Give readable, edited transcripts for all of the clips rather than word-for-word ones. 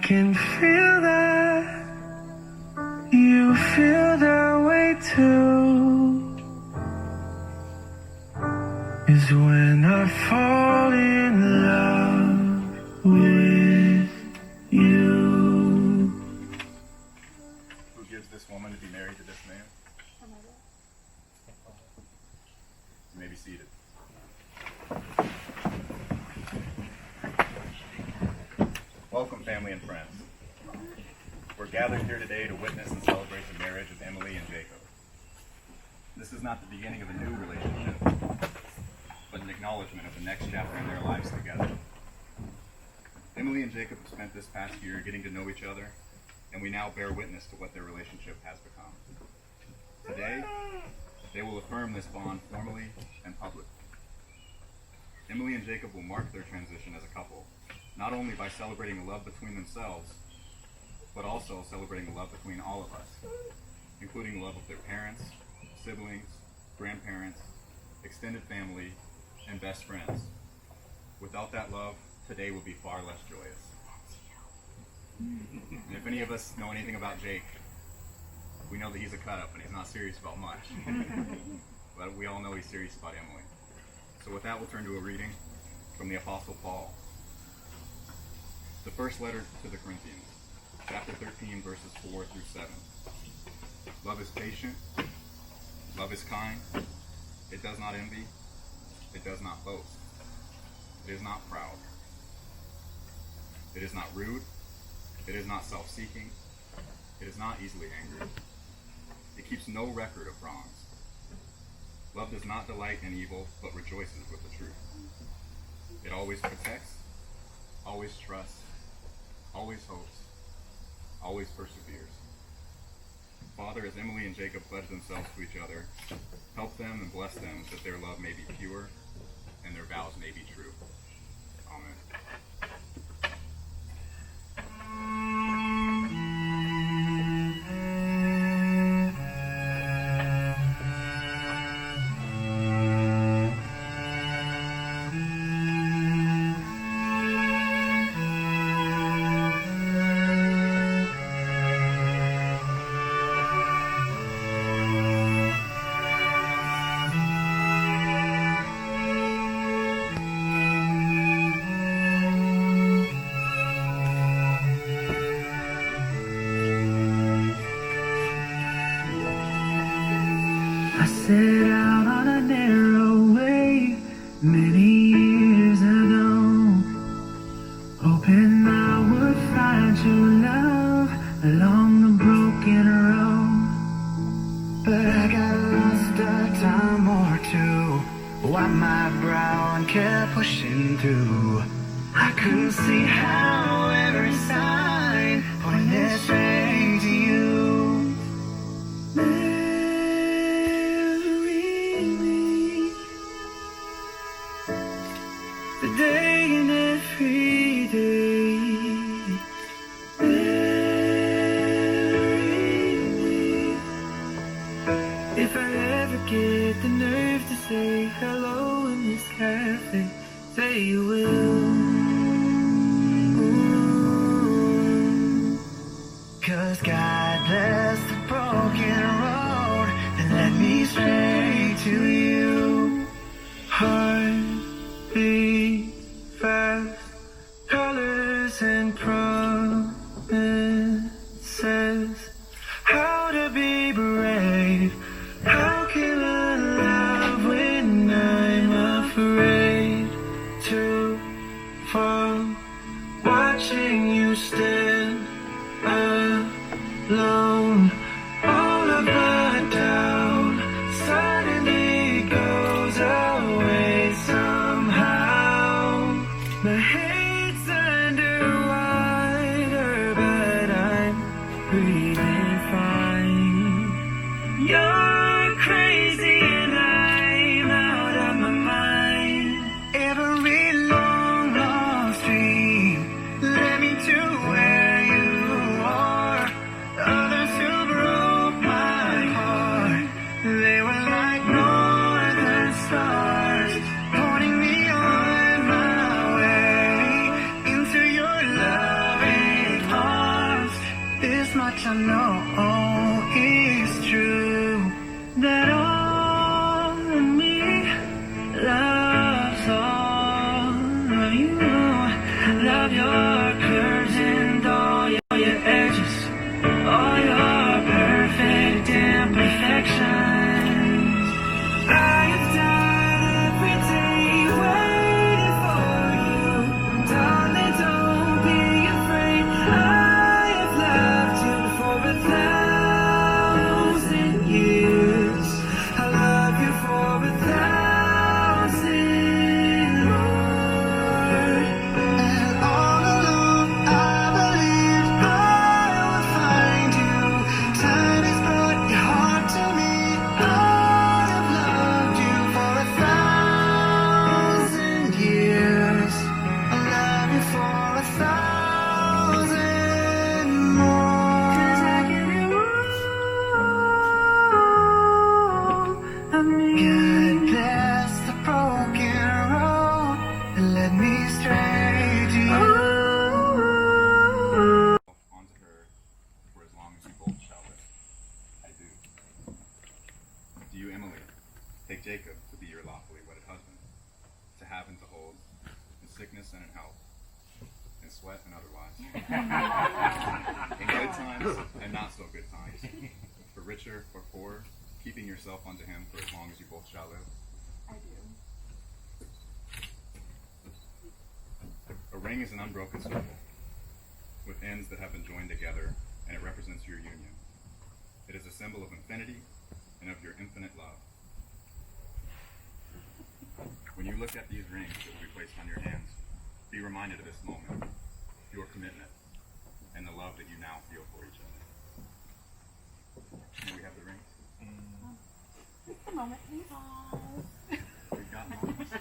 can feel that you feel that way too. Is when I fall in love with you. Who gives this woman to be married to this man? You may be seated. Welcome, family and friends. We're gathered here today to witness and celebrate the marriage of Emily and Jacob. This is not the beginning of a new relationship, but an acknowledgement of the next chapter in their lives together. Emily and Jacob have spent this past year getting to know each other, and we now bear witness to what their relationship has become. Today, they will affirm this bond formally and publicly. Emily and Jacob will mark their transition as a couple, not only by celebrating the love between themselves, but also celebrating the love between all of us, including the love of their parents, siblings, grandparents, extended family, and best friends. Without that love, today would be far less joyous. And if any of us know anything about Jake, we know that he's a cut-up and he's not serious about much. But we all know he's serious about Emily. So with that, we'll turn to a reading from the Apostle Paul. The first letter to the Corinthians, chapter 13, verses 4 through 7. Love is patient. Love is kind. It does not envy. It does not boast. It is not proud. It is not rude. It is not self-seeking. It is not easily angered. It keeps no record of wrongs. Love does not delight in evil, but rejoices with the truth. It always protects, always trusts, always hopes, always perseveres. Father, as Emily and Jacob pledge themselves to each other, help them and bless them that their love may be pure and their vows may be true. Amen. I set out on a narrow way many years ago, hoping I would find true love along the broken road. But I got lost a time or two, wiped my brow and kept pushing through. I couldn't see how every sign pointed straight to you. The day and every day, marry me. If I ever get the nerve to say hello in this cafe, say you will. Ooh. 'Cause God bless the broken road that led me straight to you. Heart beat fast, colors and promises. How to be brave? How can I love when I'm afraid to fall? Watching you stand alone, all of my doubt suddenly goes away somehow. My head's underwater, but I'm breathing fine. You're crazy and I'm out of my mind. Every long lost dream led me to where you are. Other much I know is true, that all of me loves all of you. Love your curves and all your edges, all your perfect imperfections. I have died every day waiting for you, darling, don't be afraid. I have loved you for 1,000 years. I love you for 1,000 more. And all along I believed I would find you. Time has brought your heart to me. I have loved you for 1,000 years. I love you for 1,000 more. 'Cause I give you all of me. God bless the broken road and let me stray to you. Onto her for as long as you both shall live. I do. Do you, Emily, take Jacob to be your lawfully wedded husband, to have and to hold, in sickness and in health, in sweat and otherwise, in good times and not so good times, for richer or poorer, keeping yourself unto him for as long as you both shall live? I do. A ring is an unbroken circle, with ends that have been joined together, and it represents your union. It is a symbol of infinity and of your infinite love. When you look at these rings that will be placed on your hands, be reminded of this moment, your commitment, and the love that you now feel for each other. May we have the rings? Just a moment, please. We've got moments.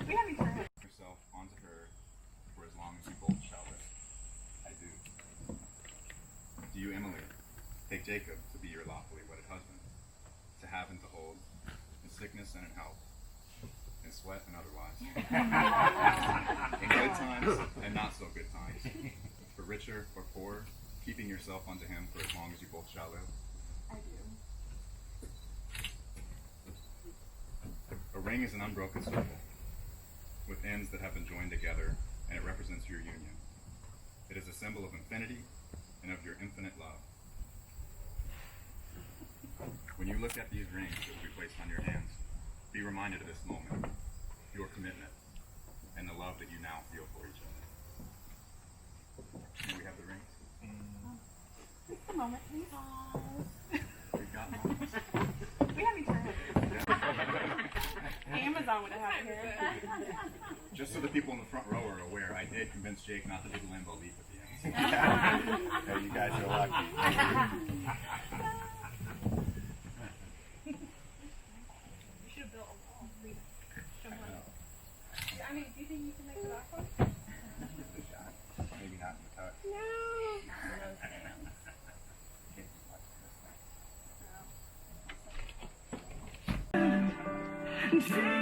We have each other. Yourself onto her for as long as you both shall live. I do. Do you, Emily, take Jacob to be your lawfully wedded husband, to have and to hold, in sickness and in health, in sweat and otherwise, in good times and not so good times, for richer or poorer, keeping yourself unto him for as long as you both shall live? I do. A ring is an unbroken circle, with ends that have been joined together, and it represents your union. It is a symbol of infinity and of your infinite love. When you look at these rings that will be placed on your hands, be reminded of this moment, your commitment, and the love that you now feel for each other. May we have the rings? Just a moment, please. We've got moments. We have each other. Amazon would have had it here. Just so the people in the front row are aware, I did convince Jake not to do the limbo leap at the end. Hey, you guys are lucky. You should have built a wall. I mean, do you think you can make the back one? Maybe not in the cut. No. Take